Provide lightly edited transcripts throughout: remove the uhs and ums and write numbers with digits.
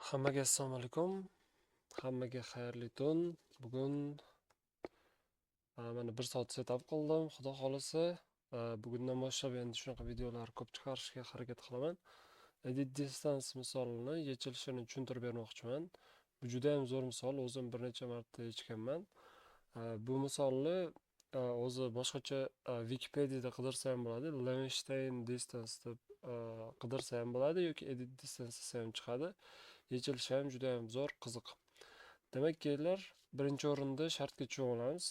Hammaga assalomu alaykum. Hammaga xayrli tun. Bugun mana 1 soat setup qildim. Xudo xolisa, bugundan boshlab endi shunaqa videolar ko'p chiqarishga harakat qilaman. Edit distance misolini yechilishini tushuntirib bermoqchiman. Bu juda ham zo'r misol, o'zim bir necha marta yechganman. Bu misolni o'zi boshqacha Wikipedia'da qidirsa ham bo'ladi. Levenshtein distance deb qidirsa ham bo'ladi yoki edit distance desa ham chiqadi. Yechilishi ham juda ham zo'r, qiziq. Demak, kelinlar, birinchi o'rinda shartga tushib olamiz.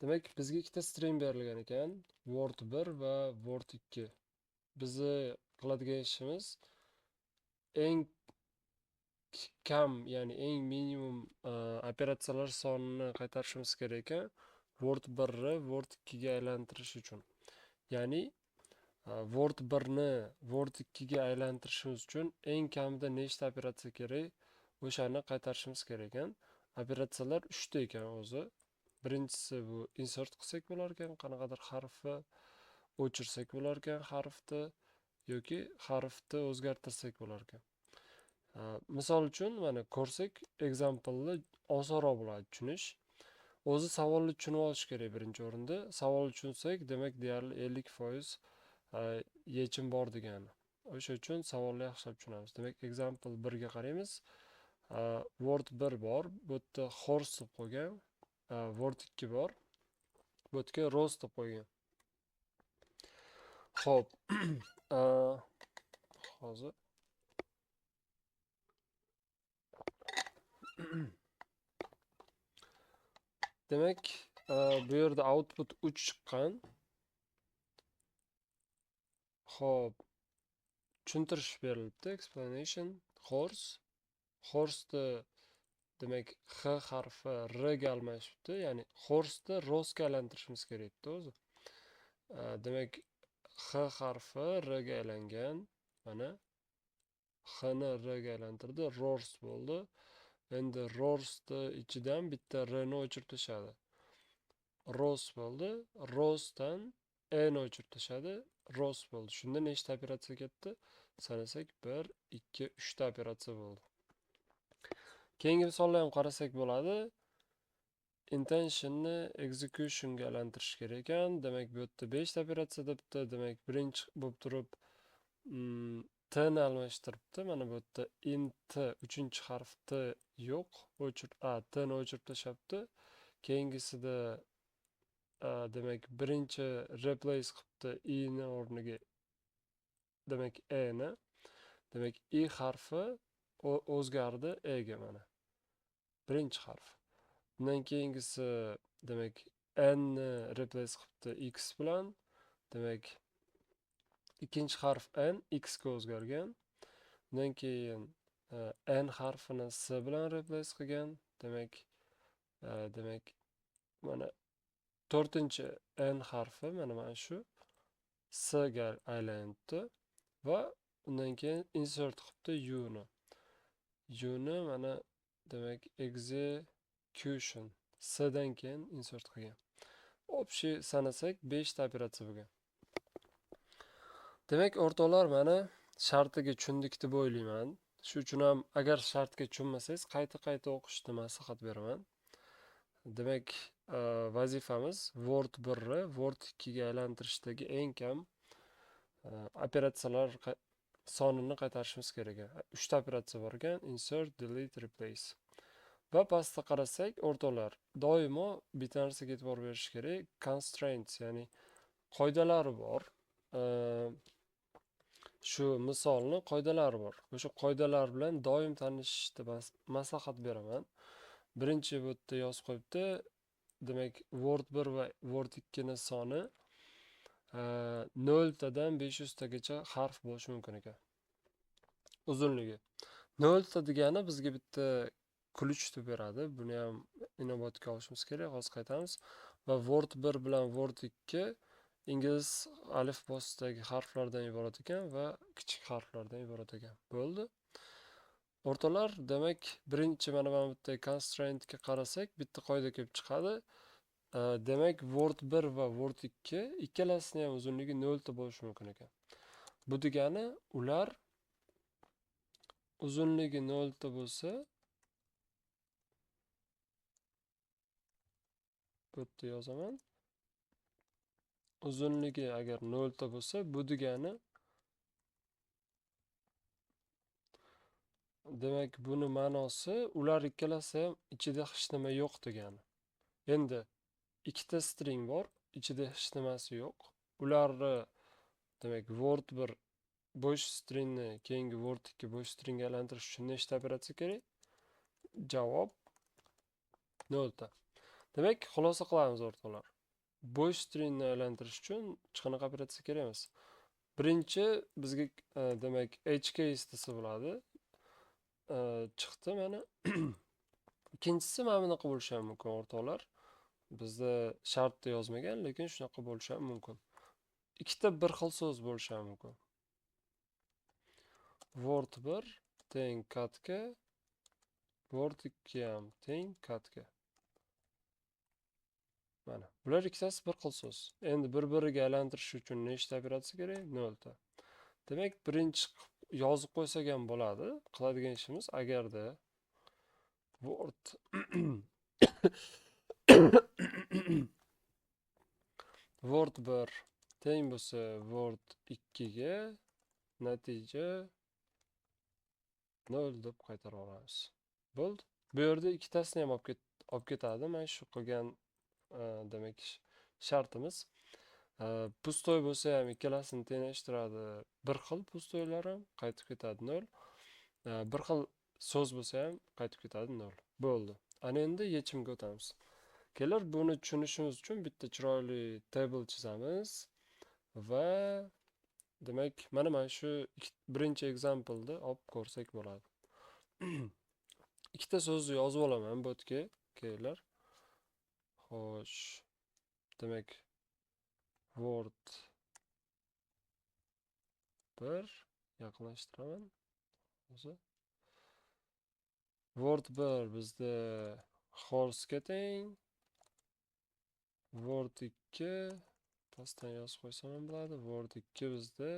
Demak, bizga ikkita string berilgan ekan, word1 va word2. Bizni qiladigan ishimiz eng kam, ya'ni eng minimum operatsiyalar sonini qaytarishimiz kerak ekan, word1 ni word2 ga aylantirish uchun. Ya'ni word1 ni word2 ga aylantirishimiz uchun eng kamida nechta operatsiya kerak, o'shani qaytarishimiz kerak ekan. Operatsiyalar 3 ta ekan o'zi. Birinchisi bu insert qilsak bo'lar ekan, qanaqadir harfni o'chirsak bo'lar ekan, harfni yoki harfni o'zgartirsak bo'lar ekan. Misol uchun mana ko'rsak, example'ni osonroq bo'ladi tushunish. O'zi savolni tushunib olish kerak birinchi o'rinda. Savolni tushunsak, demak deyarli 50% yechim bor degani. O'sha uchun savolni yaxshilab tushunamiz. Demak, example 1 ga qaraymiz. Word1 bor, bu yerda horse deb qo'ygan. Word2 bor, bu yerga rose deb qo'ygan. Xo'p, hozir demak, bu yerda output 3 chiqqan. Xo'p, tushuntirish berilibdi, explanation, horse. Horse'ni demak H harfi R ga almashibdi, ya'ni horse'ni rose ga aylantirishimiz kerak-da o'zi. Demak, H harfi R ga aylangan. Mana H ni R ga aylantirdi, rose bo'ldi. Endi rose'ni ichidan bitta R ni o'chirib tashadi. Rose bo'ldi. Rose'dan E ni o'chirib tashadi. Rose bo'ldi. Shunda nechta operatsiya ketdi? Sanasak 1, 2, 3 ta operatsiya bo'ldi. Keyingi misolni ham qarasak bo'ladi. Intentionni execution ga aylantirish kerak ekan. Demak, bu yerda 5 ta operatsiya debdi. Demak, birinchi bo'lib turib t ni almashtiribdi. Mana bu yerda int 3-chi harf t yo'q. T ni o'chirib tashabdi. Keyingisida demak, birinchi replace qilibdi i ni o'rniga. Demak, e ni. Demak, i harfi o'zgardi e ga mana. Birinchi harf. Bundan keyingisi demak n ni replace qilibdi x bilan. Demak, ikkinchi harf n x ga o'zgargan. Bundan keyin n harfini s bilan replace qilgan. Demak, mana 4-chi n harfi mana shu s ga aylanibdi va undan keyin insert qilibdi u ni. U ni mana demak execution s dan keyin insert qilgan. Общий sanasak 5 ta operatsiya bo'lgan. Demak, o'rtoqlar, mana shartiga tushundik deb o'ylayman. Shu uchun ham agar shartga tushunmasangiz, qayta o'qishni maslahat beraman. Demak, vazifamiz word1 ni word2 ga aylantirishdagi eng kam operatsiyalar sonini qaytarishimiz kerak. 3 ta operatsiya bor ekan: insert, delete, replace. Va pastda qarasak, o'rtoqlar, doimo bitta narsaga e'tibor berish kerak. Constraints, ya'ni qoidalari bor. Shu misolni qoidalari bor. O'sha qoidalar bilan doim tanishishni maslahat beraman. Birinchi bu yerda yozib qo'yibdi. Demak, word1 va word2 ni soni 0 tadan 500 tagacha harf bo'lishi mumkin ekan. Uzunligi 0 ta degani bizga bitta ключ deb beradi. Buni ham inobatga olishimiz kerak. Hozir qaytamiz. Va word1 bilan word2 ingliz alifbosidagi harflardan iborat ekan va kichik harflardan iborat ekan. Bo'ldi. O'rtoqlar, demak, birinchi mana bu bitta constraint ga qarasak, bitta qoida kelib chiqadi. Demak, word1 va word2 ikkalasining ham uzunligi 0 ta bo'lishi mumkin ekan. Bu degani ular uzunligi 0 ta bo'lsa, bu yerda yozaman. Uzunligi agar 0 ta bo'lsa, bu degani demak buni ma'nosi ular ikkalasi ham ichida hech nima yo'q degani. Endi ikkita string bor, ichida hech nimasi yo'q. Ularni demak word 1 bo'sh stringni keyingi word 2 bo'sh stringga aylantirish uchun nechta operatsiya kerak? Javob 0 ta. Demak, xulosa qilamiz o'rtoqlar. Bo'sh stringni aylantirish uchun hech qanaqa operatsiya kerak emas. Birinchi bizga demak h case desa bo'ladi. Chiqdi mana. Ikkinchisi mana bunaqa bo'lishi ham mumkin o'rtoqlar. Bizda shartda yozmagan, lekin shunaqa bo'lishi ham mumkin. Ikkita bir xil so'z bo'lishi ham mumkin. Word 1 teng katka, word 2 ham teng katka. Mana, bular ikkitasi bir xil so'z. Endi bir-biriga aylantirish uchun nechta operatsiya kerak? 0 ta. Demak, birinchi yozib qo'ysak ham bo'ladi. Qiladigan ishimiz agarda word word 1 teng bo'lsa word 2 ga natija 0 deb qaytara olamiz. Bo'ldi. Bu yerda ikkitasini ham olib ketadi. Mana shu qilgan demak shartimiz. Pustoy bo'lsa ham ikkalasini tenglashtiradi. Bir xil pustoylar ham qaytib ketadi 0. Bir xil so'z bo'lsa ham qaytib ketadi 0. Bo'ldi. Ana endi yechimga o'tamiz. Kelar, buni tushunishimiz uchun bitta chiroyli table chizamiz va demak mana shu birinchi example'da olib ko'rsak bo'ladi. Ikkita so'zni yozib olaman bu yerga, kelar. Xo'sh. Demak word 1 yaqinlashtiraman. Hozir word 1 bizda horse ga teng. Word 2 pastdan yozib qo'ysam ham bo'ladi. Word 2 bizda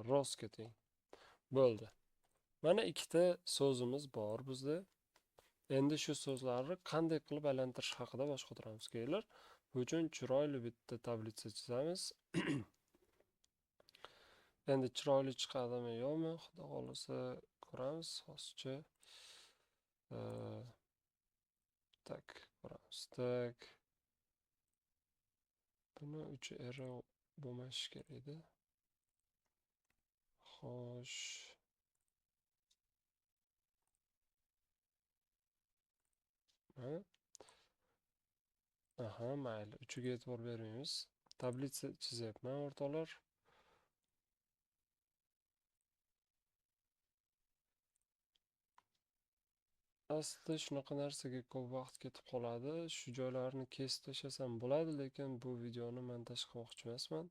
rose ga teng. Bo'ldi. Mana ikkita so'zimiz bor bizda. Endi shu so'zlarni qanday qilib aylantirish haqida bosh qotiramiz kelar. Bu uchun chiroyli bitta tablitsa chizamiz. Endi chiroyli chiqadimi yo'qmi, xudo xolasa ko'ramiz. Hozircha tak ko'ramiz. Tak. Buni uchi arrow bo'lmashi kerak edi. Xo'sh. Aha, mayli. Uchiga e'tibor bermaymiz. Tablitsa chizyapman o'rtoqlar. Aslida shunaqa narsaga ko'p vaqt ketib qoladi. Shu joylarni kesib tashlasam bo'ladi, lekin bu videoni montaj qilmoqchi emasman.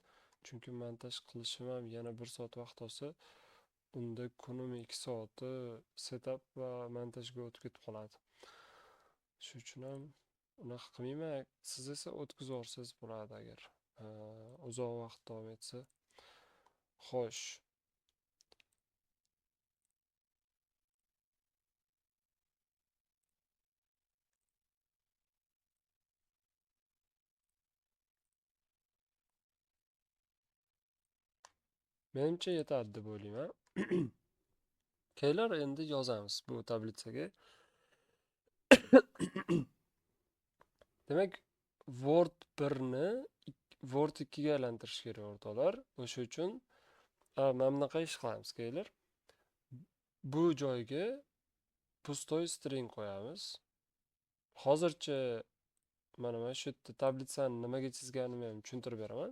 Chunki montaj qilishim ham yana 1 soat vaqt olsa, unda kunim 2 soati setup va montajga o'tib ketib qoladi. Shu uchun ham unaqa qilmayman. Siz esa o'tkazvorsangiz bo'ladi agar uzoq vaqt davom etsa. Xo'sh. Menimcha yetadi deb o'ylayman. Kelar, endi yozamiz bu tablitsaga. Demak, word 1 ni word 2 ga aylantirish kerak o'rtoqlar. O'sha uchun mana bunaqa ish qilamiz kelar. Bu joyga pustoy string qo'yamiz. Hozircha mana shu yerda tablitsani nimaga chizganimni ham tushuntirib beraman.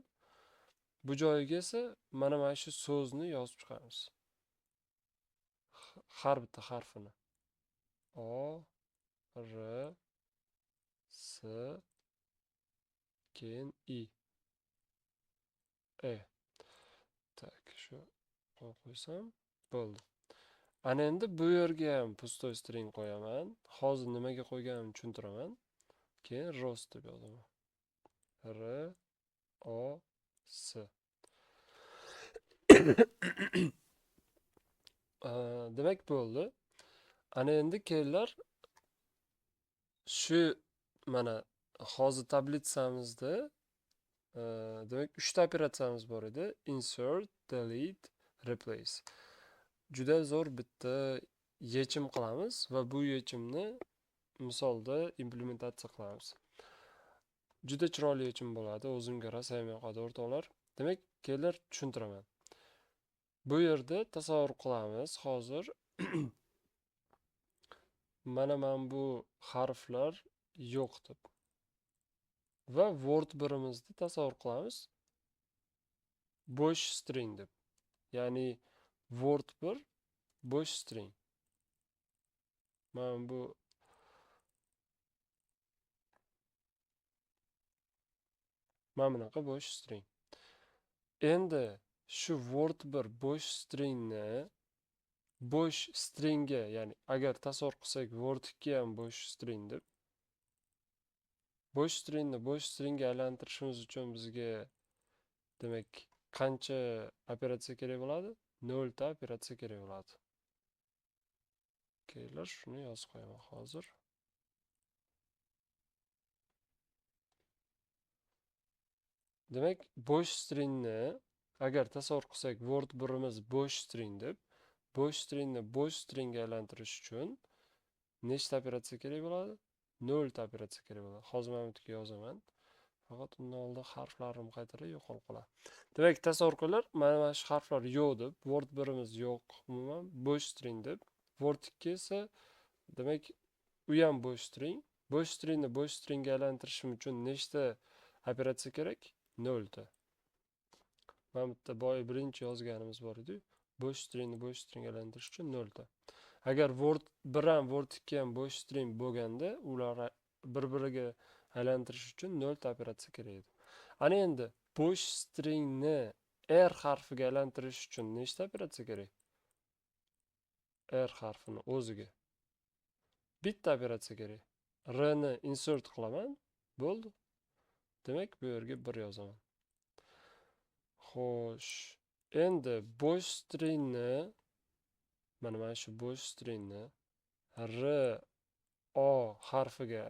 Bu joyga esa mana shu so'zni yozib chiqamiz. Har bitta harfini. O, R, S, keyin I. Tak, shu qo'yib qo'ysam bo'ldi. Ana endi bu yerga ham pustoy string qo'yaman. Hozir nimaga qo'yganimni tushuntiraman. Keyin rose deb yozaman. R, O, S. Demak bo'ldi. Ana endi kelinglar shu mana hozir tabletsamizda demak 3 ta operatsiyamiz bor edi. Insert, delete, replace. Juda zo'r bitta yechim qilamiz va bu yechimni misolda implementatsiya qilamiz. Juda chiroyli yechim bo'ladi, o'zimga rosa ham yoqadi o'rtoqlar. Demak, kelinglar tushuntiraman. Bu yerda tasavvur qilamiz hozir mana bu harflar yo'q deb. Va Word birimizni tasavvur qilamiz bo'sh string deb. Ya'ni Word bir bo'sh string. Mana bu mana bunaqa bo'sh string. Endi shu Word bir bo'sh stringni bo'sh stringga, ya'ni agar tasavvur qilsak Word 2 ham bo'sh string deb. Bo'sh stringni bo'sh stringga aylantirishimiz uchun bizga demak qancha operatsiya kerak bo'ladi? 0 ta operatsiya kerak bo'ladi. Kelinglar shuni yozib qo'yaman hozir. Demak, bo'sh stringni agar tasavvur qilsak Word birimiz bo'sh string deb, bo'sh stringni bo'sh stringga aylantirish uchun nechta operatsiya kerak bo'ladi? 0 ta operatsiya kerak bo'ladi. Hozir men bu yerga yozaman. Faqat undan oldin harflarim qaytarilib yo'qolib qoladi. Demak, tasavvur qilinglar, mana shu harflar yo'q deb, Word birimiz yo'q, umuman bo'sh string deb, Word 2 esa demak u ham bo'sh string. Bo'sh stringni bo'sh stringga aylantirishim uchun nechta operatsiya kerak? 0 ta. Mana bu yerda boya birinchi yozganimiz bor edi. Bo'sh stringni bo'sh stringga aylantirish uchun 0 ta. Agar Word 1 ham Word 2 ham bo'sh string bo'lganda, ular bir-biriga aylantirish uchun 0 ta operatsiya kerak edi. Ana endi bo'sh stringni R harfiga aylantirish uchun nechta operatsiya kerak? R harfini o'ziga bitta operatsiya kerak. R ni insert qilaman, bo'ldi. Demak, bu yerga 1 yozaman. Xo'sh, endi bo'sh stringni mana shu bo'sh stringni R O harfiga,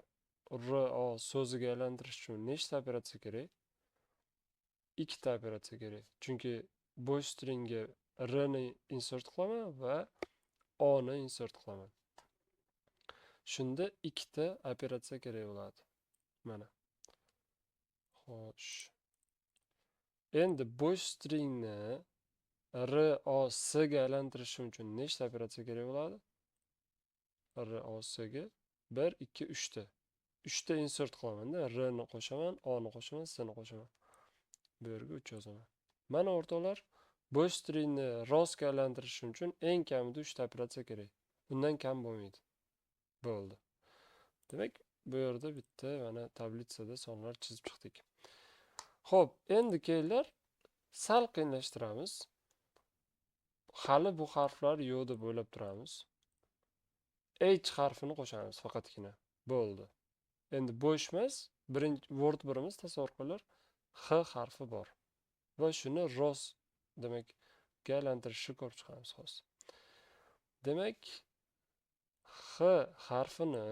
R O so'ziga aylantirish uchun nechta operatsiya kerak? 2 ta operatsiya kerak. Chunki bo'sh stringga R ni insert qilaman va O ni insert qilaman. Shunda 2 ta operatsiya kerak bo'ladi. Mana. Xo'sh. Endi bo'sh stringni R O S ga aylantirishim uchun nechta operatsiya kerak bo'ladi? R O S ga 1 2 3 ta. 3 ta insert qilaman-da, R ni qo'shaman, O ni qo'shaman, S ni qo'shaman. Bu yerga 3 yozaman. Mana o'rtoqlar, bo'sh stringni rostga aylantirishim uchun eng kamida 3 ta operatsiya kerak. Undan kam bo'lmaydi. Bo'ldi. Demak, bu yerda bitta mana tablitsada sonlar chizib chiqdik. Xo'p, endi kelinglar sal qiyinlashtiramiz. Hali bu harflar yo'q deb o'ylab turamiz. H harfini qo'shamiz faqatgina. Bo'ldi. Endi bo'sh emas, birinchi Word birimiz tasavvur qilinglar, H harfi bor. Va shuni rost demak aylantirishni ko'rib chiqamiz hozir. Demak, H harfini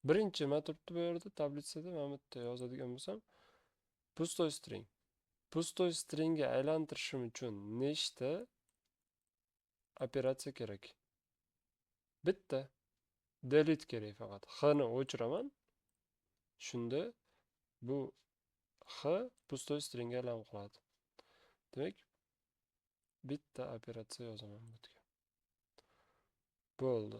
birinchi nima turibdi bu yerda tablitsada, men bu yerda yozadigan bo'lsam, pustoy string. Pustoy stringga aylantirishim uchun nechta operatsiya kerak? Bitta. Delete kerak faqat. H ni o'chiraman. Shunda bu H pustoy stringga aylanib qoladi. Demak, bitta operatsiya yozaman bu yerga. Bo'ldi.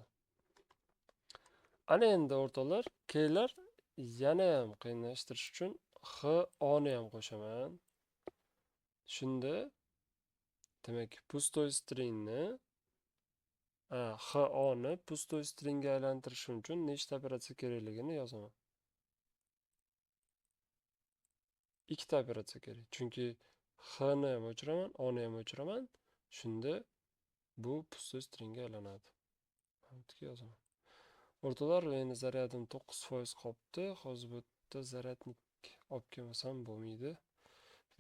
Ana endi o'rtoqlar, kelinglar yana ham qiyinlashtirish uchun H O ni ham qo'shaman. Shunda demak, pustoy stringni H O ni pustoy stringga aylantirishim uchun nechta operatsiya kerakligini yozaman. 2 ta operatsiya kerak. Chunki H ni ham o'chiraman, O ni ham o'chiraman. Shunda bu pustoy stringga aylanadi. Men bu yerga yozaman. O'rtoqlar, endi zaryadim 9% qolibdi. Hozir bu yerda zaryadnik olib kelmasam bo'lmaydi.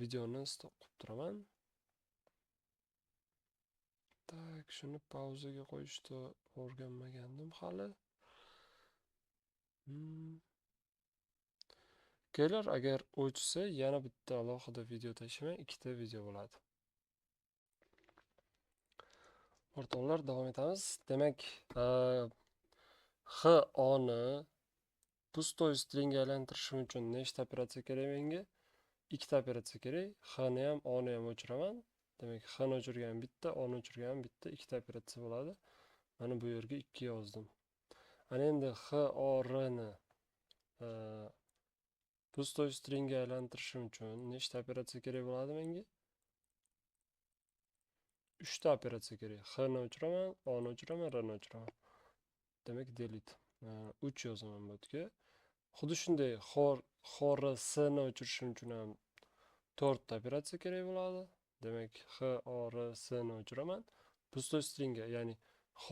Videoni stop qilib turaman. Tak, shuni pauzaga qo'yishni o'rganmagandim hali. Kelar, agar o'chsa, yana bitta alohida video tashlayman, ikkita video bo'ladi. O'rtoqlar, davom etamiz. Demak, H ni pustoy stringga aylantirishim uchun nechta operatsiya kerak menga? Ikkita operatsiya kerak. H ni ham, O ni ham o'chiraman. Demak, H ni o'chirgan bitta, O ni o'chirgan bitta, ikkita operatsiya bo'ladi. Mana bu yerga 2 yozdim. Ana endi H, O, R ni pustoy stringga aylantirishim uchun nechta operatsiya kerak bo'ladi menga? 3 ta operatsiya kerak. H ni o'chiraman, O ni o'chiraman, R ni o'chiraman. Demak, delete. 3 yozaman bu yerga. Xuddi shunday H, R, S ni o'chirishim uchun ham 4 ta operatsiya kerak bo'ladi. Demak, H, O, R, S ni o'chiraman. Pustoy stringga, ya'ni H,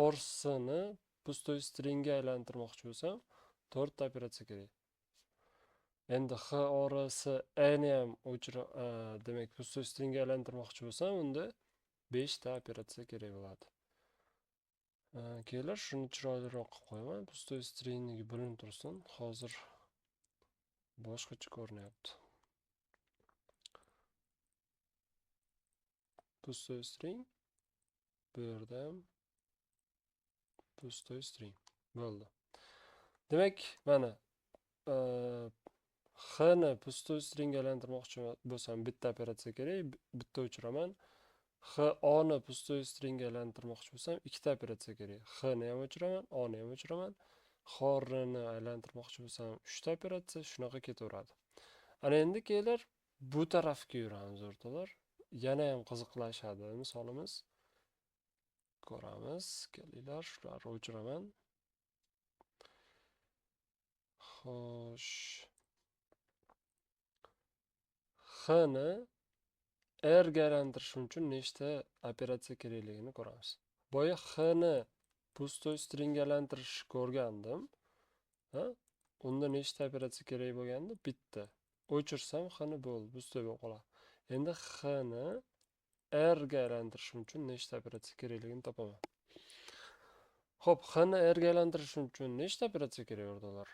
ni pustoy stringga aylantirmoqchi bo'lsam, 4 ta operatsiya kerak. Endi H, O, R, S, ni ham demak, pustoy stringga aylantirmoqchi bo'lsam, unda 5 ta operatsiya kerak bo'ladi. Kelar, shuni chiroyliroq qilib qo'yaman. Pustoy stringnigi bilinib tursin. Hozir boshqacha ko'rinyapti. Pustoy string. Bu yerda ham pustoy string. Bo'ldi. Demak, mana H ni pustoy stringga aylantirmoqchi bo'lsam, bitta operatsiya kerak, bitta o'chiraman. H, O ni pustoy stringga aylantirmoqchi bo'lsam, ikkita operatsiya kerak. H ni ham o'chiraman, O ni ham o'chiraman. H, R ni aylantirmoqchi bo'lsam, 3 ta operatsiya shunaqa ketaveradi. Ana endi kelar bu tarafga yuramiz, o'rtoqlar. Yana ham qiziqlashadi misolimiz. Ko'ramiz. Kelinglar, shularni o'chiraman. Xo'sh. H ni R ga aylantirish uchun nechta operatsiya kerakligini ko'ramiz. Boya H ni pustoy stringga aylantirish ko'rgandim. Unda nechta operatsiya kerak bo'lgandi? Bitta. O'chirsam H ni bo'ldi, pustoy bo'lib qoladi. Endi H ni R ga aylantirish uchun nechta operatsiya kerakligini topaman. Xo'p, H ni R ga aylantirish uchun nechta operatsiya kerak o'rtoqlar?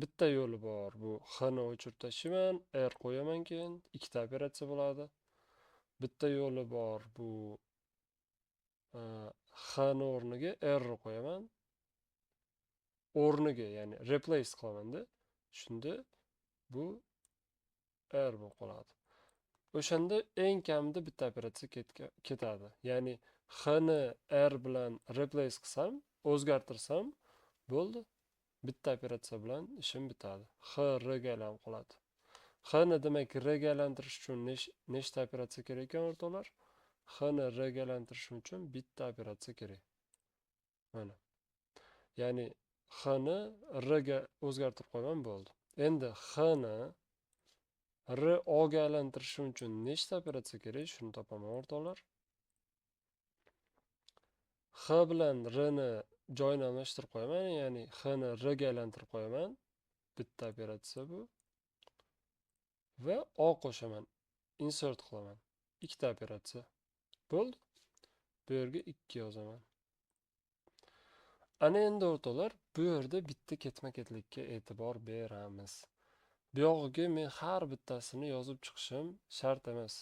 Bitta yo'li bor. Bu H ni o'chirib tashlayman, R qo'yaman, keyin ikkita operatsiya bo'ladi. Bitta yo'li bor. Bu H ni o'rniga R qo'yaman. O'rniga, ya'ni replace qilaman-da. Shunda bu R bo'lib qoladi. O'shanda eng kamida bitta operatsiya ketadi. Ya'ni H ni R bilan replace qilsam, o'zgartirsam, bo'ldi. Bitta operatsiya bilan ishim bitadi. H R ga aylanib qoladi. H ni demak R ga aylantirish uchun nechta operatsiya kerak ekan o'rtoqlar? H ni R ga aylantirish uchun bitta operatsiya kerak. Mana. Ya'ni H ni R ga o'zgartirib qo'yman, bo'ldi. Endi H ni R O ga aylantirish uchun nechta operatsiya kerak? Shuni topaman o'rtoqlar. H bilan R ni joyini almashtirib qo'yaman, ya'ni H ni R ga aylantirib qo'yaman. Bitta operatsiya bu. Va O qo'shaman. Insert qilaman. Ikkita operatsiya. Bo'ldi. Bu yerga 2 yozaman. Ana endi o'rtoqlar, bu yerda bitta ketma-ketlikka e'tibor beramiz. Bu yog'iga men har bittasini yozib chiqishim shart emas.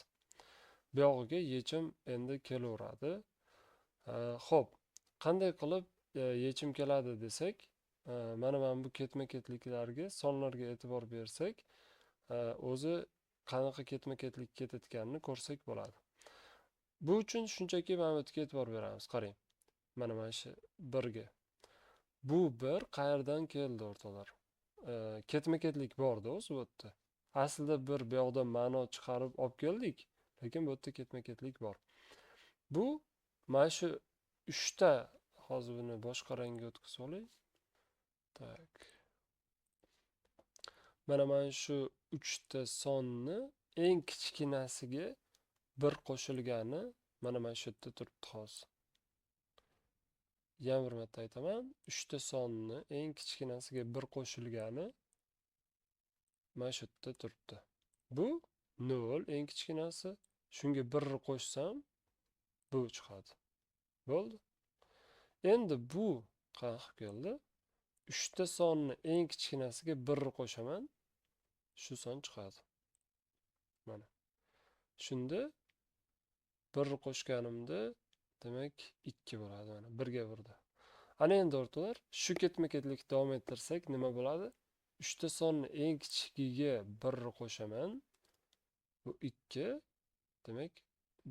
Bu yog'iga yechim endi kelaveradi. Xo'p, qanday qilib yechim keladi desak, mana bu ketma-ketliklarga, sonlarga e'tibor bersak, o'zi qanaqa ketma-ketlik ketayotganini ko'rsak bo'ladi. Bu uchun shunchaki mana bu yerga e'tibor beramiz. Qarang. Mana shu 1 ga. Bu 1 qayerdan keldi o'rtoqlar? Ketma-ketlik bor-da o'zi bu yerda. Aslida bir bu yoqdan ma'no chiqarib olib keldik, lekin bu yerda ketma-ketlik bor. Bu mana shu 3 ta, hozir buni boshqa rangga o'tkazib olay. Tak. Mana shu 3 ta sonni eng kichkinasiga 1 qo'shilgani mana shu yerda turibdi hozir. Yana bir marta aytaman, 3 ta sonni eng kichkinasiga 1 qo'shilgani mana shu yerda turibdi. Bu 0 eng kichkinasi. Shunga 1 qo'shsam bu chiqadi. Bo'ldi. Endi bu qanaqa keldi? 3 ta sonni eng kichkinasiga 1 qo'shaman, shu son chiqadi. Mana. Shunda 1 qo'shganimda demak 2 bo'ladi mana 1 ga 1 da. Ana endi o'rtoqlar, shu ketma-ketlik davom ettirsak nima bo'ladi? 3 ta sonni eng kichigiga 1 qo'shaman. Bu 2. Demak,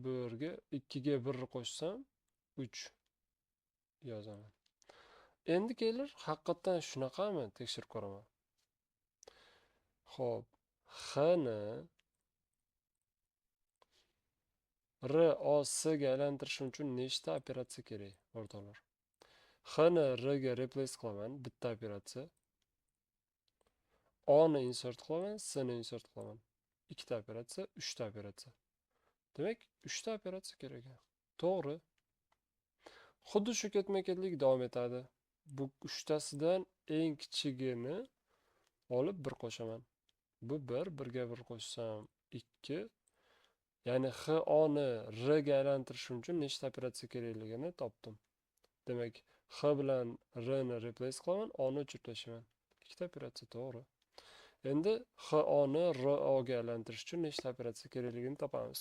bu yerga 2 ga 1 qo'shsam 3 yozaman. Endi kelinglar, haqiqatan shunaqami tekshirib ko'raman. Xo'p, x ni r o s ga aylantirishim uchun nechta operatsiya kerak, o'rtoqlar? x ni r ga replace qilaman, bitta operatsiya. O ni insert qilaman, S ni insert qilaman. Ikkita operatsiya, 3 ta operatsiya. Demak, 3 ta operatsiya kerak. To'g'ri. Xuddi shu ketma-ketlik davom etadi. Bu 3 tasidan eng kichigini olib 1 qo'shaman. Bu 1, 1 ga 1 qo'shsam 2. Ya'ni x o ni r ga aylantirishim uchun nechta operatsiya kerakligini topdim. Demak, x bilan r ni replace qilaman, o ni o'chirib tashlayman. Ikkita operatsiya to'g'ri. Endi x o ni r o ga aylantirish uchun nechta operatsiya kerakligini topamiz.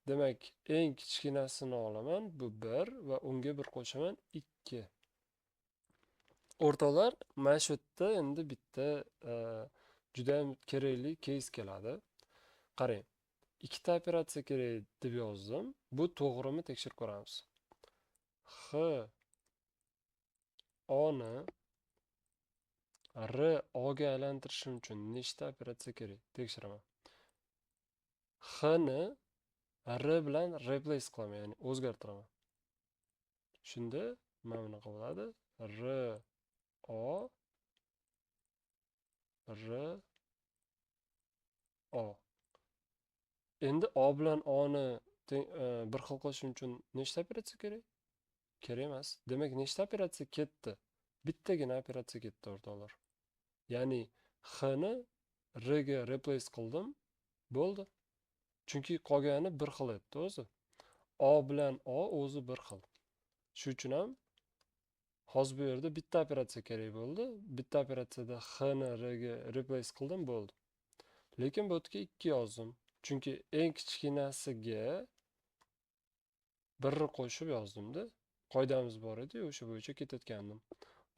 Demak, eng kichkinasini olaman, bu 1 va unga 1 qo'shaman 2. O'rtoqlar, mana shu yerda endi bitta juda ham kerakli case keladi. Qarang, ikkita operatsiya kerak deb yozdim. Bu to'g'rimi tekshirib ko'ramiz. X o ni r o ga aylantirishim uchun nechta operatsiya kerak tekshiraman. X ni r bilan replace qilaman, ya'ni o'zgartiraman. Shunda mana bunaqa bo'ladi. R o Endi o bilan o ni bir xil qilishim uchun nechta operatsiya kerak? Kerak emas. Demak, nechta operatsiya ketdi? Bittagina operatsiya ketdi, o'rtoqlar. Ya'ni x ni r ga replace qildim, bo'ldi. Chunki qolgani bir xil edi o'zi. O bilan o o'zi bir xil. Shuning uchun ham hozir bu yerda bitta operatsiya kerak bo'ldi. Bitta operatsiyada x ni r ga replace qildim, bo'ldi. Lekin bu yerga 2 yozdim. Chunki eng kichkinasiga 1 qo'shib yozdim-da. Qoidamiz bor edi, o'sha bo'yicha ketayotgandim.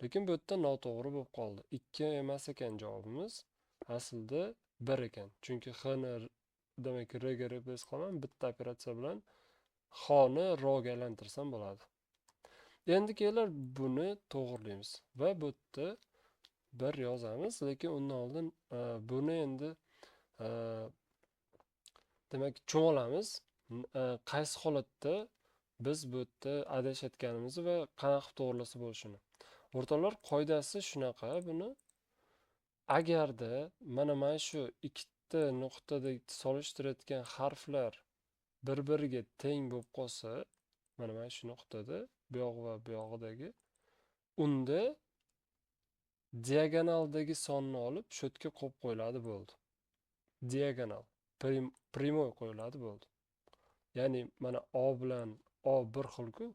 Lekin bu yerda noto'g'ri bo'lib qoldi. 2 emas ekan javobimiz. Aslida 1 ekan. Chunki x ni demak r ga replace qilaman, bitta operatsiya bilan x ni ro ga aylantirsam bo'ladi. Endi kelinglar buni to'g'rilaymiz va bu yerda 1 yozamiz, lekin undan oldin buni endi demak cho'g'lamiz. Qaysi holatda biz bu yerda adashayotganimizni va qanaqa to'g'rilasa bo'lishini. O'rtoqlar, qoidasi shunaqa buni. Agarda mana shu ikkita nuqtada solishtirayotgan harflar bir-biriga teng bo'lib qolsa, mana shu nuqtada, bu yoq va bu yog'idagi, unda diagonaldagi sonni olib shu yerga qo'yib qo'yiladi, bo'ldi. Diagonal, primoy qo'yiladi, bo'ldi. Ya'ni mana o bilan o bir xil-ku,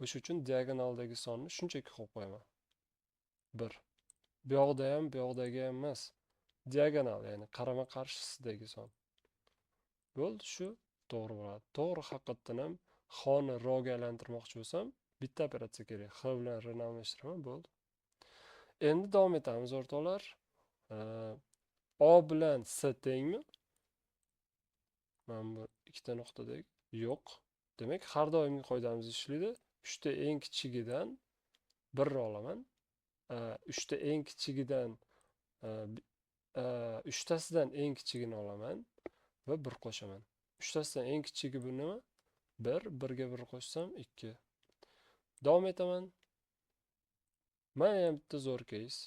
o'sha uchun diagonaldagi sonni shunchaki qo'yib qo'yaman. 1. Bu yoqda ham, bu yoqdagi ham emas. Diagonal, ya'ni qarama-qarshisidagi son. Bo'ldi, shu to'g'ri bo'ladi. To'g'ri, haqiqatdan ham x ni ro ga aylantirmoqchi bo'lsam, bitta operatsiya kerak. X bilan r ni almashtiraman, bo'ldi. Endi davom etamiz, o'rtoqlar. O bilan S tengmi? Mana bu ikkita nuqtadagi yo'q. Demak, har doimgi qoidamiz ishlaydi. 3 ta eng kichigidan 1 olaman. 3 ta eng kichigidan 3 tasidan eng kichigini olaman va 1 qo'shaman. 3 tasidan eng kichigi bu nima? 1, 1 ga 1 qo'shsam 2. Davom etaman. Mana ham bitta zo'r case.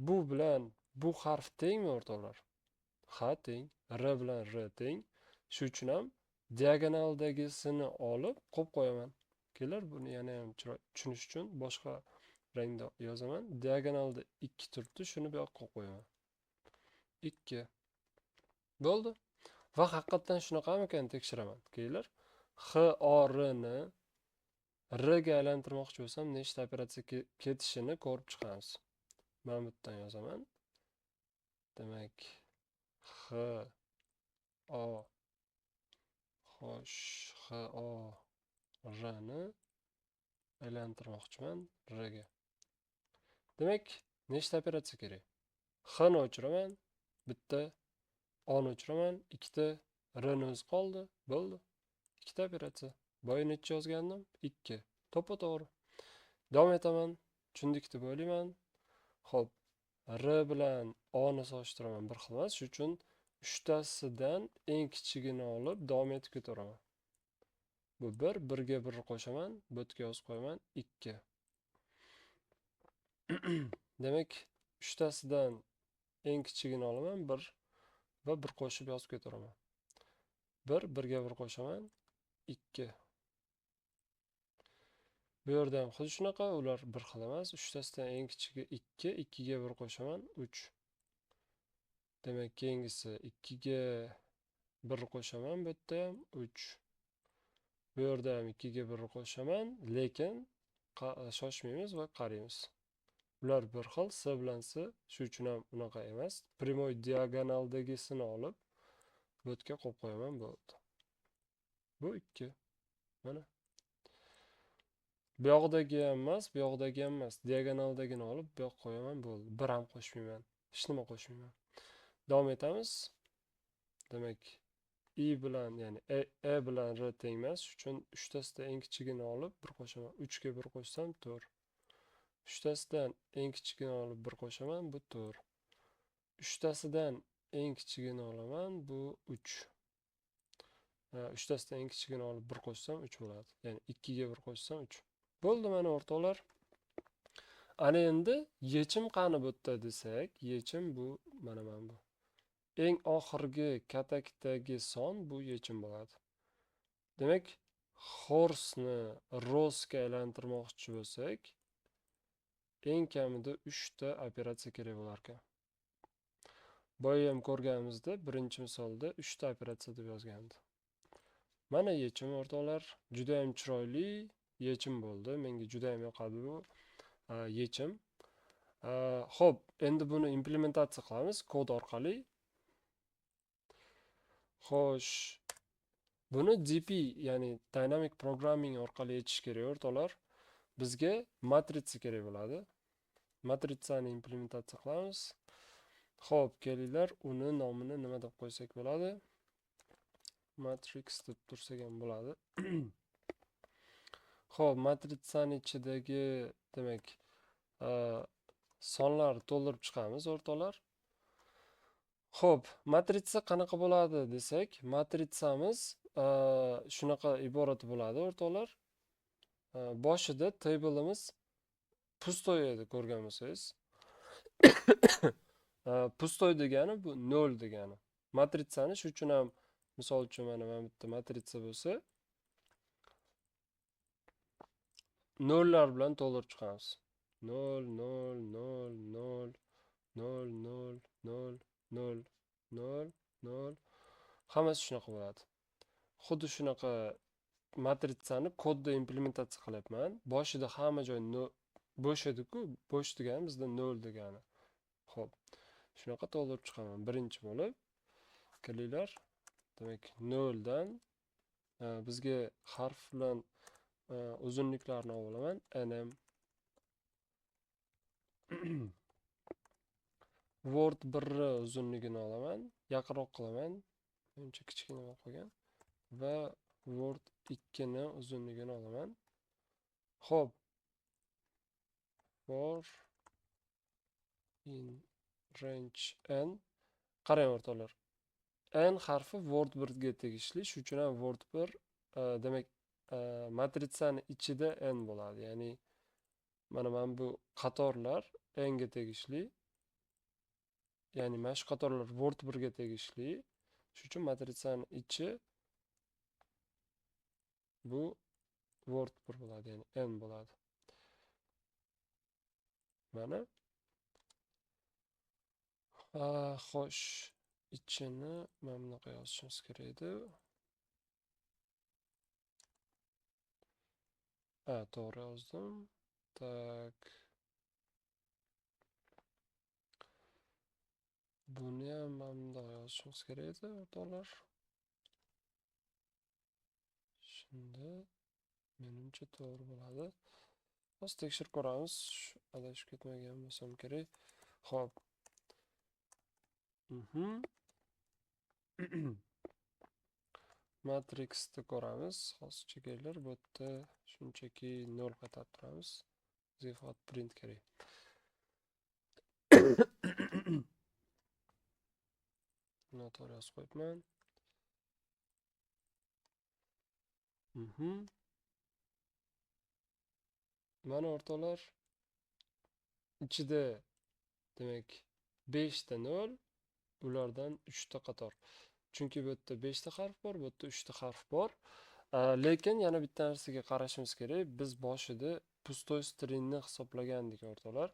Bu bilan bu harf tengmi, o'rtoqlar? Ha, teng. R bilan R teng. Shu uchun ham diagonaldagisini olib qo'yib qo'yaman. Kelar, buni yana ham tushunish uchun boshqa rangda yozaman. Diagonalda 2 turibdi, shuni bu yoqqa qo'yib qo'yaman. 2. Bo'ldi. Va haqiqatan shunaqami ekan tekshiraman. Kelar, X O R ni R ga aylantirmoqchi bo'lsam, nechta operatsiya ketishini ko'rib chiqamiz. Men bu yerdan yozaman. Demak, X O xo'sh, X O R ni aylantirmoqchiman R ga. Demak, nechta operatsiya kerak? X ni o'chiraman, bitta, O ni o'chiraman, ikkita, R ni o'zi qoldi, bo'ldi. Ikkita operatsiya. Boya necha yozgandim? 2. To'g'ri. Davom etaman. Tushundik deb o'ylayman. Xo'p, R bilan O ni solishtiraman, bir xil emas. Shuning uchun uchtasidan eng kichigini olib davom etib ketaveraman. Bu 1, 1 ga 1 qo'shaman, bu yerga yozib qo'yaman 2. Demak, uchtasidan eng kichigini olaman, 1 va 1 qo'shib yozib ketaveraman. 1, 1 ga 1 qo'shaman, 2. Bu yerda ham xuddi shunaqa, ular bir xil emas. Uchtasidan eng kichigi 2, 2 ga 1 qo'shaman, 3. Demak, keyingisi 2 ga 1 qo'shaman, bu yerda ham 3. Bu yerda ham 2 ga 1 qo'shaman, lekin shoshmaymiz va qaraymiz. Ular bir xil, S bilan S, shuning uchun ham unaqa emas. Primoy diagonaldagisini olib, bu yerga qo'yib qo'yaman, bo'ldi. Bu 2. Mana. Bu yoqdagi ham emas, bu yoqdagi ham emas. Diagonaldagini olib, bu yoqqa qo'yaman, bo'ldi. Bir ham qo'shmayman. Hech nima qo'shmayman. Davom etamiz. Demak, I bilan, ya'ni E bilan R teng emas, shuning uchun uchtasida eng kichigini olib 1 qo'shaman. 3 ga 1 qo'shsam 4. Uchtasidan eng kichigini olib 1 qo'shaman, bu 4. Uchtasidan eng kichigini olaman, bu 3. Uchtasidan eng kichigini olib 1 qo'shsam 3 bo'ladi. Ya'ni 2 ga 1 qo'shsam 3. Bo'ldi, mana o'rtoqlar. Ana endi yechim qani bu yerda desak, yechim bu mana bu. Eng oxirgi katakdagi son bu yechim bo'ladi. Demak, horse-ni rose-ga aylantirmoqchi bo'lsak, eng kamida 3 ta operatsiya kerak bo'lar ekan. Boya ham ko'rganimizda, birinchi misolda 3 ta operatsiya deb yozgandi. Mana yechim o'rtoqlar, juda ham chiroyli yechim bo'ldi. Menga juda ham yoqadi bu yechim. Xo'p, endi buni implementatsiya qilamiz kod orqali. Xo'sh, buni DP, ya'ni Dynamic Programming orqali yechish kerak o'rtoqlar. Bizga matritsa kerak bo'ladi. Matritsani implementatsiya qilamiz. Xo'p, kelinglar, uni nomini nima deb qo'ysak bo'ladi? Matrix deb tursak ham bo'ladi. Xo'p, matritsani ichidagi, demak, sonlarni to'ldirib chiqamiz o'rtoqlar. Xo'p, matritsa qanaqa bo'ladi desak, matritsamiz shunaqa iborat bo'ladi o'rtoqlar. Boshida tableimiz pustoy edi, ko'rgan bo'lsangiz. Pustoy degani bu 0 degani. Matritsani shu uchun ham, misol uchun mana bitta matritsa bo'lsa, 0lar bilan to'ldirib chiqamiz. 0, 0, 0, 0, 0, 0, 0, 0, 0, 0. Hammasi shunaqa bo'ladi. Xuddi shunaqa matritsani kodda implementatsiya qilyapman. Boshida hamma joy bo'sh edi-ku, bo'sh degani bizda 0 degani. Xo'p, shunaqa to'ldirib chiqaman. Birinchi bo'lib, kelinglar. Demak, 0 dan bizga harf bilan uzunliklarni olaman. nm Word 1 uzunligini olaman, yaqinroq qilaman. Uncha kichkina bo'lib qolgan. Va Word 2 ni uzunligini olaman. Xo'p. For in range n. Qarang o'rtoqlar. N harfi Word 1 ga tegishli, shuning uchun ham Word 1 demak matritsani ichida n bo'ladi. Ya'ni mana bu qatorlar n ga tegishli. Ya'ni mana shu qatorlar Word 1 ga tegishli. Shuning uchun matritsani ichi bu Word 1 bo'ladi, ya'ni n bo'ladi. Mana. Xo'sh, ichini mana bunaqa yozishimiz kerak edi. Ha, to'g'ri yozdim. Tak. Buni ham bundoq yozishimiz kerak edi, o'rtoqlar. Shunda menimcha to'g'ri bo'ladi. Hozir tekshirib ko'ramiz. Adashib ketmagan bo'lsam kerak. Xo'p. Matrixni ko'ramiz. Hozircha kelinglar, bu yerda shunchaki 0 qaytarib turamiz. Bizga faqat print kerak. Noto'g'ri yozib qo'yibman. Mana o'rtoqlar, ichida demak 5 ta 0, ulardan 3 ta qator. Chunki bu yerda 5 ta harf bor, bu yerda 3 ta harf bor. Lekin yana bitta narsaga qarashimiz kerak. Biz boshida pustoy stringni hisoblagandik o'rtoqlar.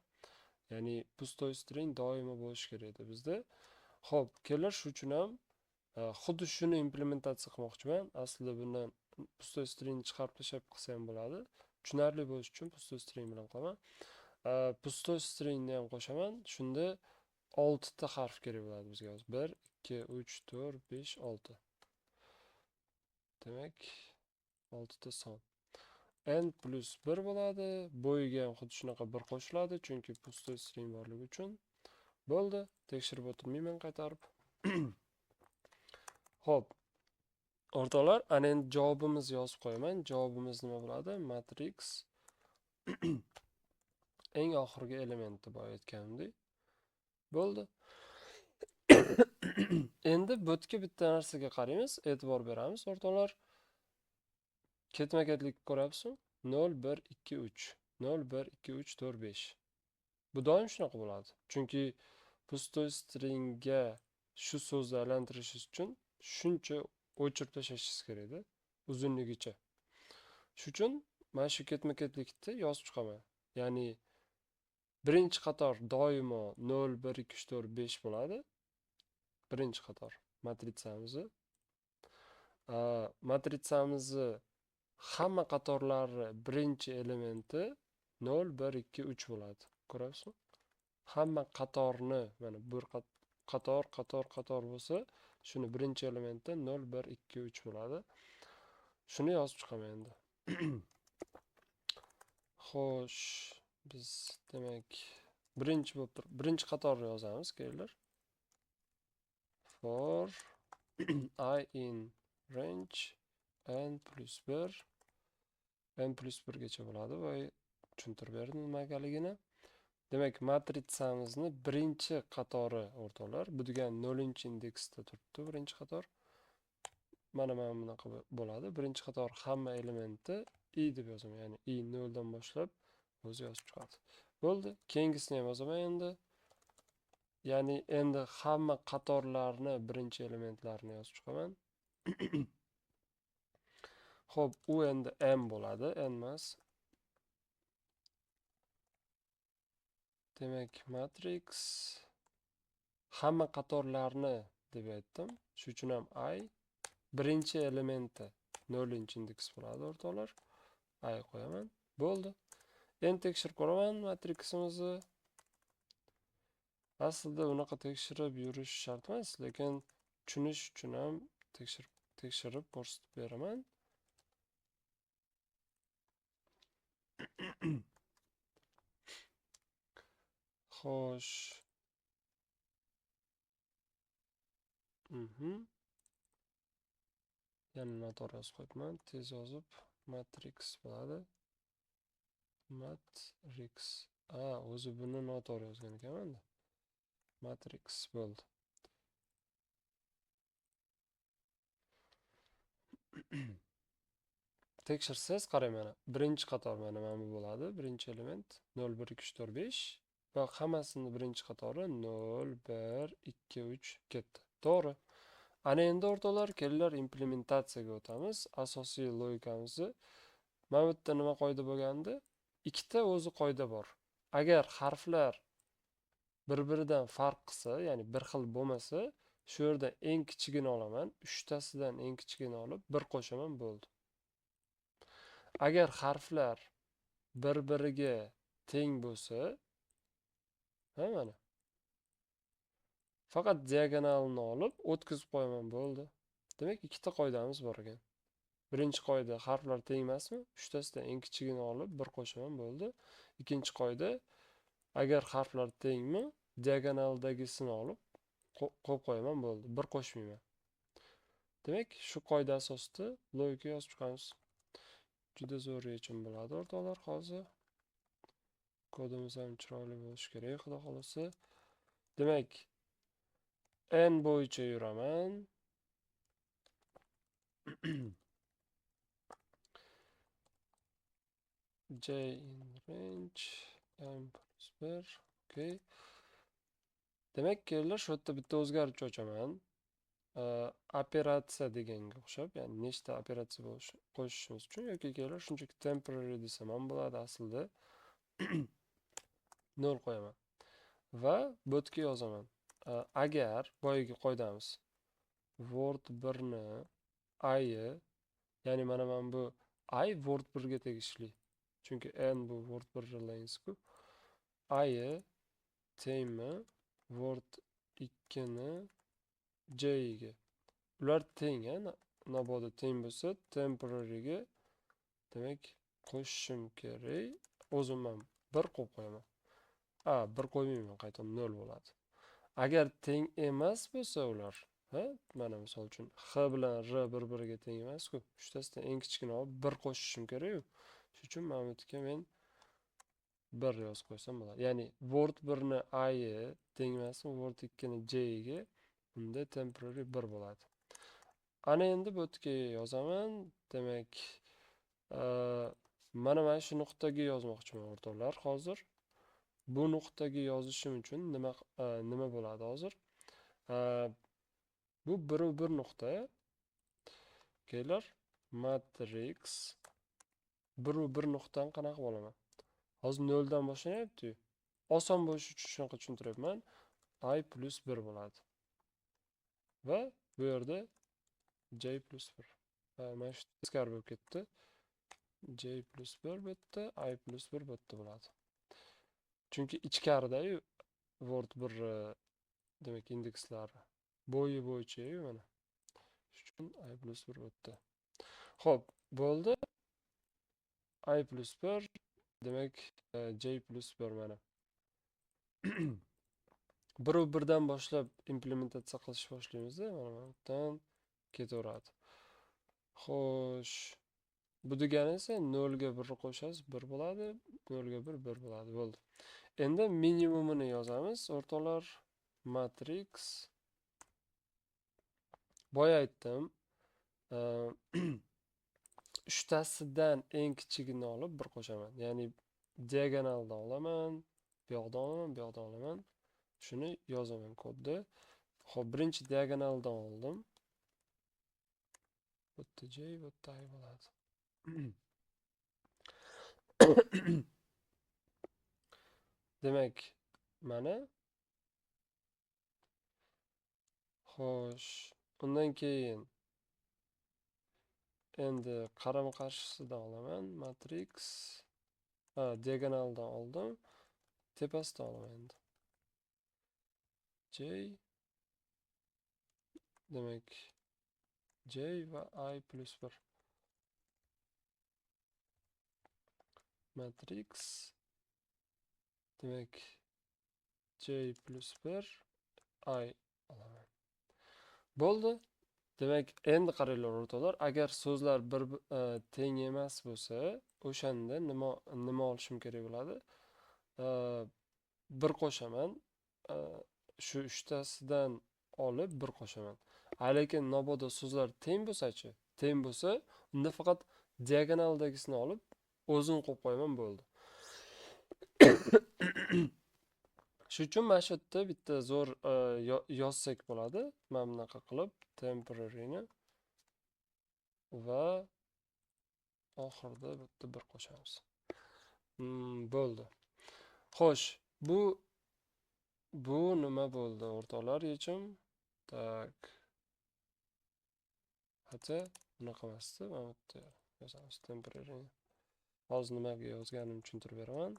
Ya'ni pustoy string doimo bo'lishi kerak edi bizda. Xo'p, kelar shu uchun ham xuddi shuni implementatsiya qilmoqchiman. Aslida bundan pustoy string chiqarib tashlab qilsa ham bo'ladi. Tushunarli bo'lish uchun pustoy string bilan qilaman. Pustoy stringni ham qo'shaman. Shunda 6 ta harf kerak bo'ladi bizga hozir. 1, 2, 3, 4, 5, 6. Demak, 6 ta son. N plus 1 bo'ladi. Bo'yiga ham xuddi shunaqa 1 qo'shiladi, chunki pustoy string borligi uchun. Bo'ldi. Tekshirib o'tirmayman qaytarib. Xo'p. O'rtoqlar, ana endi javobimizni yozib qo'yaman. Javobimiz nima bo'ladi? Matrix eng oxirgi elementi bor aytganimdek. Bo'ldi. Endi bu yerga bitta narsaga qaraymiz, e'tibor beramiz o'rtoqlar. Ketma-ketlik ko'ryapsizmi? 0 1 2 3. 0 1 2 3 4 5. Bu doim shunaqa bo'ladi. Chunki pustoy stringga shu so'zni aylantirish uchun shuncha o'chirib tashlashingiz kerak edi, uzunligicha. Shuning uchun mana shu ketma-ketlikni yozib chiqaman. Ya'ni birinchi qator doimo 0 1 2 3 4 5 bo'ladi. Birinchi qator matritsamizni. Matritsamizni hamma qatorlari birinchi elementi 0 1 2 3 bo'ladi. Ko'ryapsizmi? Hamma qatorni, mana bir qator bo'lsa, shuni birinchi elementi 0 1 2 3 bo'ladi. Shuni yozib chiqaman endi. Xo'sh, biz demak birinchi qatorni yozamiz, kelinglar. For I in range n plus 1 gacha bo'ladi va tushuntirib berdim nimagaligini. Demak, matritsamizni birinchi qatori o'rtoqlar, bu degan 0-indeksda turibdi birinchi qator. Mana bunaqa bo'ladi. Birinchi qator hamma elementi i deb yozaman, ya'ni i 0 dan boshlab o'zi yozib chiqadi. Bo'ldi. Keyingisini ham yozaman endi. Ya'ni endi hamma qatorlarni birinchi elementlarini yozib chiqaman. Xo'p, u endi m bo'ladi, n emas. Demak, matrix hamma qatorlarni deb aytdim. Shuning uchun ham I birinchi elementi 0-indeks bo'ladi o'rtoqlar. I qo'yaman. Bo'ldi. Endi tekshirib ko'raman matriximizni. Aslida unaqa tekshirib yurish shart emas, lekin tushunish uchun ham tekshirib ko'rsatib beraman. Xo'sh. Yana noto'g'ri yozib qo'yibman. Tez yozib matrix bo'ladi. Matrix. O'zi buni noto'g'ri yozgan ekanman-da. Matrix bo'ldi. Tekshirsiz qarang mana. Birinchi qator mana bu bo'ladi. Birinchi element 0 1 2 3 4 5 va hammasini birinchi qatori 0 1 2 3 ketdi. To'g'ri. Ana endi o'rtoqlar, kelinglar implementatsiyaga o'tamiz. Asosiy logikamizni. Mana bu yerda nima qoida bo'lgandi? Ikkita o'zi qoida bor. Agar harflar bir-biridan farq qilsa, ya'ni bir xil bo'lmasa, shu yerda eng kichigini olaman, 3 tasidan eng kichigini olib 1 qo'shaman, bo'ldi. Agar harflar bir-biriga teng bo'lsa, mana faqat diagonalini olib o'tkazib qo'yaman, bo'ldi. Demak, ikkita qoidamiz bor ekan. Birinchi qoida harflar teng emasmi? Uchtasidan eng kichigini olib bir qo'shaman, bo'ldi. Ikkinchi qoida agar harflar tengmi, diagonaldagisini olib qo'yib qo'yaman, bo'ldi. Bir qo'shmayman. Demak, shu qoida asosida logika yozib chiqamiz. Juda zo'r yechim bo'ladi o'rtoqlar. Hozir kodimiz ham chiroyli bo'lishi kerak, xudo xolasa. Demak, n bo'yicha yuraman. J in range m plus 1. Okay. Demak, kelar shu yerda bitta o'zgaruvchi ochaman. Operatsiya deganga o'xshab, ya'ni nechta operatsiya qo'shishimiz uchun yoki kelar shunchaki temporary desam ham bo'ladi aslida. 0 qo'yaman va bo'tga yozaman. Agar boyagi qoidamiz word 1 ni i, ya'ni mana bu i word 1 ga tegishli. Chunki n bu word 1 relations-ku. I tengmi word 2 ni j ga. Ular teng, mabodo teng bo'lsa temporary ga demak qo'shishim kerak. O'zim ham 1 qo'yib qo'yaman. Bir qo'ymayman, qaytadan 0 bo'ladi. Agar teng emas bo'lsa ular, mana misol uchun x bilan r bir-biriga teng emas-ku. Uchtasidan eng kichigini olib 1 qo'shishim kerak-ku. Shuning uchun mana bu yerga men 1 yozib qo'ysam bo'ladi. Ya'ni word 1 ni i teng emasmi word 2 ni j ga, unda temporary 1 bo'ladi. Ana endi bu yerga yozaman. Demak, mana shu nuqtaga yozmoqchiman o'rtoqlar hozir. Bu nuqtaga yozishim uchun nima bo'ladi hozir? Bu bir nuqta. Kelar matrix bir nuqtani qanaqa bo'laman? Hozir 0 dan boshlanyapti-yu. Oson bo'lish uchun shunaqa tushuntiryapman. I plus 1 bo'ladi. Va bu yerda j plus 1. Mana shu teskari bo'lib ketdi. J plus 1 bu yerda, I plus 1 bu yerda bo'ladi. Chunki ichkarida-yu word 1 demak indekslari bo'yi bo'yicha-yu mana. Shuning uchun I plus 1 bu yerda. Xo'p, bo'ldi. I plus 1 demak j plus 1 mana. 1 dan boshlab implementatsiya qilish boshlaymiz-da, mana bundan ketaveradi. Xo'sh, bu degani esa 0 ga 1 qo'shasiz, 1 bo'ladi, 0 ga 1 1 bo'ladi, bo'ldi. Endi minimumini yozamiz, o'rtoqlar. Matrix. Boya aytdim, uchtasidan eng kichigini olib 1 qo'shaman. Ya'ni diagonaldan olaman, bu yoqdan olaman, bu yoqdan olaman. Shuni yozaman kodda. Xo'p, birinchi diagonaldan oldim. Bu yerda j, bu yerda i bo'ladi. Demak, mana. Xo'sh, undan keyin endi qarama-qarshisidan olaman. Matrix. Diagonaldan oldim. Tepasidan olaman endi. J. Demak, j va I plus 1. Matrix. Demak, j plus 1 I olaman. Bo'ldi. Demak, endi qaranglar o'rtoqlar, agar so'zlar teng emas bo'lsa, o'shanda nima olishim kerak bo'ladi? 1 qo'shaman. Shu uchtasidan olib 1 qo'shaman. Lekin mabodo so'zlar teng bo'lsa-chi? Teng bo'lsa, unda faqat diagonaldagisini olib o'zini qo'yib qo'yaman, bo'ldi. Shuning uchun mana shu yerda bitta zo'r yozsak bo'ladi. Mana bunaqa qilib temporary ni va oxirida bu yerda 1 qo'shamiz. Bo'ldi. Xo'sh, bu nima bo'ldi o'rtoqlar yechim? Tak. Hatto bunaqa emasdi, mana bu yerda yozamiz temporary. Hozir nimaga yozganimni tushuntirib beraman.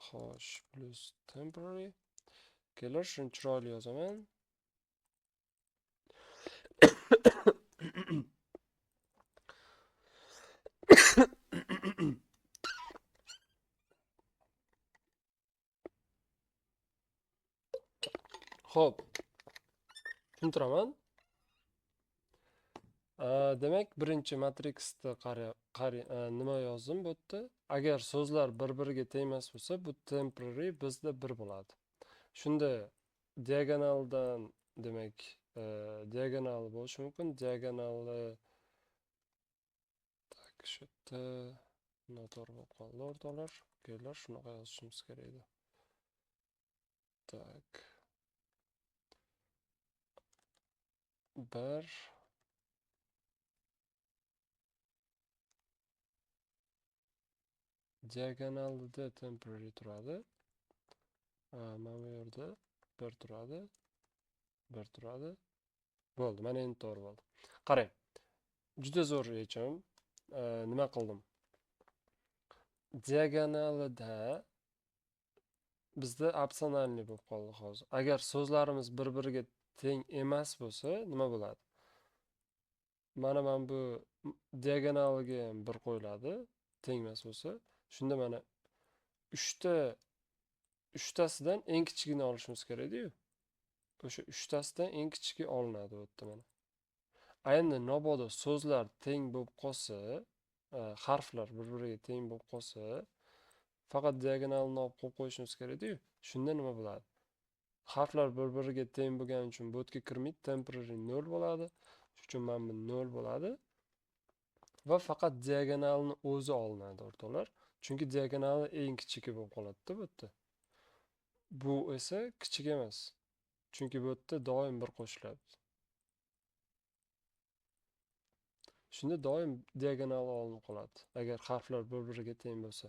Xo'sh, plus temporary. Kelar, shuni chiroyli yozaman. Xo'p, tushuntiraman. Demak, birinchi matriksda nima yozdim bu yerda? Agar so'zlar bir-biriga tengmas bo'lsa, bu temporary bizda 1 bo'ladi. Shunda diagonaldan demak, diagonal bo'lishi mumkin. Diagonali shu yerda noto'g'ri bo'lib qoldi o'rtoqlar. Kelar, shunaqa yozishimiz kerak edi. Tak. 1 diagonalida temporary turadi. Mana bu yerda 1 turadi. 1 turadi. Bo'ldi, mana endi to'g'ri bo'ldi. Qarang. Juda zo'r yechim. Nima qildim? Diagonalida bizda opsionalniy bo'lib qoldi hozir. Agar so'zlarimiz bir-biriga teng emas bo'lsa, nima bo'ladi? Mana bu diagonaliga ham 1 qo'yiladi, teng emas bo'lsa. Shunda mana 3tasidan eng kichigini olishimiz kerak-ku. O'sha 3tasidan eng kichigi olinadi bu yerda mana. Endi mabodo so'zlar teng bo'lib qolsa, harflar bir-biriga teng bo'lib qolsa, faqat diagonalni olib qo'yib qo'yishimiz kerak-ku. Shunda nima bo'ladi? Harflar bir-biriga teng bo'lgani uchun bu yerga kirmaydi, temporary 0 bo'ladi. Shuning uchun mana bu 0 bo'ladi. Va faqat diagonalni o'zi olinadi o'rtoqlar. Chunki diagonali eng kichigi bo'lib qoladi-da bu yerda. Bu esa kichik emas. Chunki bu yerda doim 1 qo'shiladi. Shunda doim diagonali olinib qoladi, agar harflar bir-biriga teng bo'lsa.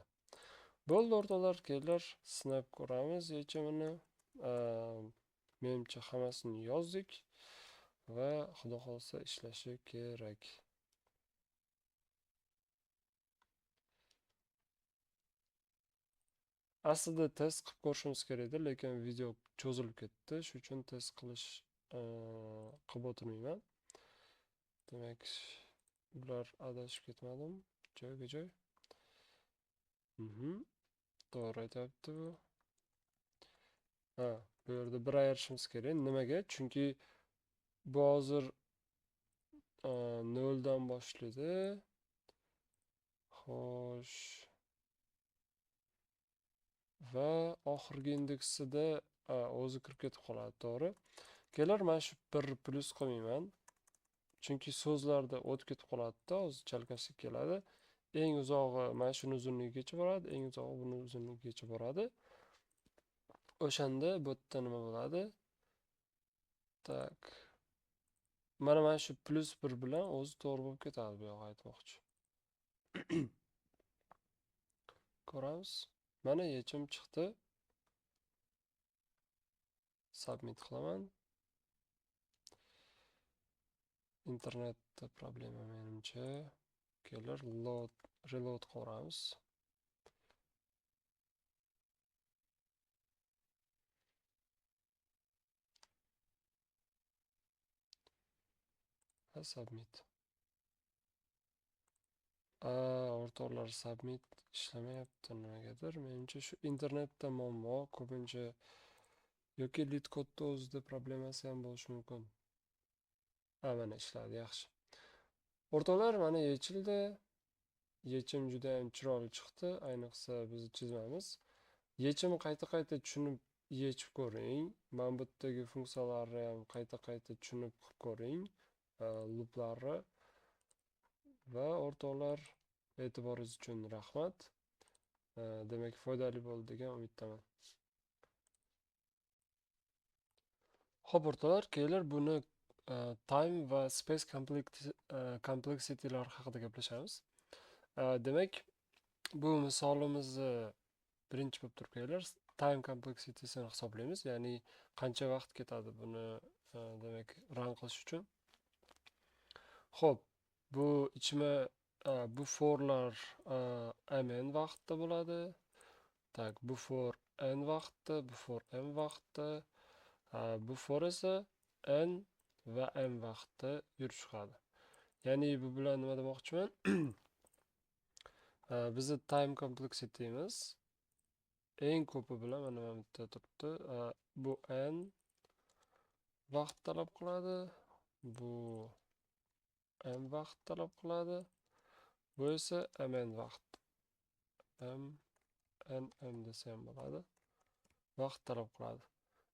Bo'ldi o'rtoqlar, kelinglar, sinab ko'ramiz yechimini. Menimcha hammasini yozdik va xudo xolsa ishlashi kerak. Aslida test qilib ko'rishimiz kerak edi, lekin video cho'zilib ketdi. Shuning uchun test qilish qilib o'tirmayman. Demak, bular adashib ketmadim. Joyga-joy. To'g'ri aytibdi bu. Bu yerda bir ayirishimiz kerak. Nimaga? Chunki bu hozir 0 dan boshlaydi. Xo'sh. Va oxirgi indeksida o'zi kirib ketib qoladi, to'g'ri. Kelar, men shu 1 plus qilmayman. Chunki so'zlarda o'tib ketib qoladi-da, o'zi chalkashlik keladi. Eng uzog'i mana shuni uzunligigacha boradi, eng uzog'i buni uzunligigacha boradi. O'shanda bu yerda nima bo'ladi? Tak. Mana shu plus 1 bilan o'zi to'g'ri bo'lib ketadi, bu yoqqa aytmoqchi. Ko'ramiz. Mana yechim chiqdi. Submit qilaman. Internetda problema menimcha. Kelar, reload qilamiz. Submit. O'rtoqlar, submit ishlamayapti nimagadir. Menimcha shu internetda muammo, ko'pincha yoki lidkodda o'zida problemasi ham bo'lishi mumkin. Mana ishladi, yaxshi. O'rtoqlar, mana yechildi. Yechim juda ham chiroyli chiqdi, ayniqsa biz chizmamiz. Yechimni qayta-qayta tushunib yechib ko'ring. Mana bu yerdagi funksiyalarni ham qayta-qayta tushunib ko'ring. Looplarni. Va o'rtoqlar, e'tiboringiz uchun rahmat. Demak, foydali bo'ldi degan umiddaman. Xo'p o'rtoqlar, kelinglar buni time va space complexity'lar haqida gaplashamiz. Demak, bu misolimizni birinchi bo'lib turib kelinglar, time complexity'sini hisoblaymiz, ya'ni qancha vaqt ketadi buni demak run qilish uchun. Xo'p, bu ichma bu forlar mn vaqtda bo'ladi. Tak, bu for n vaqtda, bu for m vaqtda, bu for esa n va m vaqtda yurib chiqadi. Ya'ni bu bilan nima demoqchiman? Bizni time complexity'miz eng ko'pi bilan mana bu yerda turibdi. Bu n vaqt talab qiladi, bu m vaqt talab qiladi, bu esa mn vaqt. m n m desa ham bo'ladi. Vaqt talab qiladi.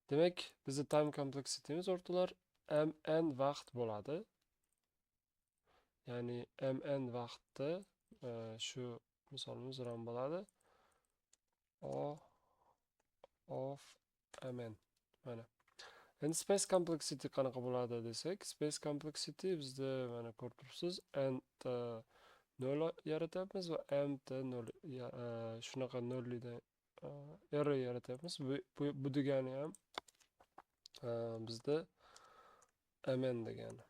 Demak, bizni time complexity'miz o'rtalar mn vaqt bo'ladi. Ya'ni mn vaqtda shu misolimiz bilan bo'ladi. O of mn. Mana. Endi space complexity qanaqa bo'ladi desak, space complexity bizda mana ko'rib turibsiz, n ta 0 yaratyapmiz va m ta 0 shunaqa 0 dan array yaratyapmiz. Bu degani ham bizda mn degani.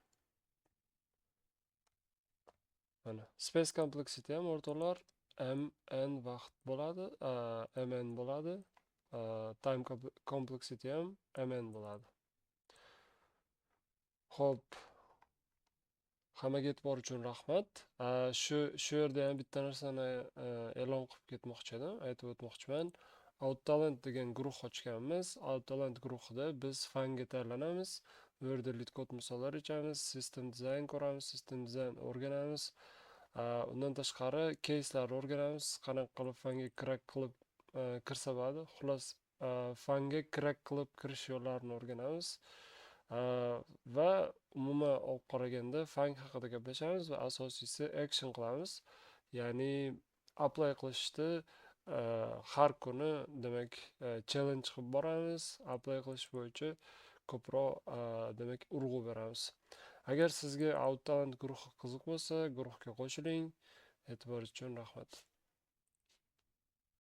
Mana space complexity ham o'rtoqlar mn vaqt bo'ladi, mn bo'ladi. Time complexity ham mn bo'ladi. Xo'p, hammaga e'tibor uchun rahmat. Shu yerda ham bitta narsani e'lon qilib ketmoqchi edim, aytib o'tmoqchiman. Outtalent degan guruh ochganmiz. Outtalent guruhida biz fanga tayyorlanamiz. Bu yerda lead kod misollar yechamiz, system design ko'ramiz, system design o'rganamiz. Undan tashqari case'lar o'rganamiz, qanaqa qilib fanga crack qilib kirsa bo'ladi. Xullas, fanga crack qilib kirish yo'llarini o'rganamiz. Va umuman olib qaraganda fang haqida gaplashamiz va asosiysi action qilamiz. Ya'ni apply qilishda har kuni demak challenge qilib boramiz, apply qilish bo'yicha ko'proq demak urg'u beramiz. Agar sizga Outtalent guruhi qiziq bo'lsa, guruhga qo'shiling. E'tibor uchun rahmat.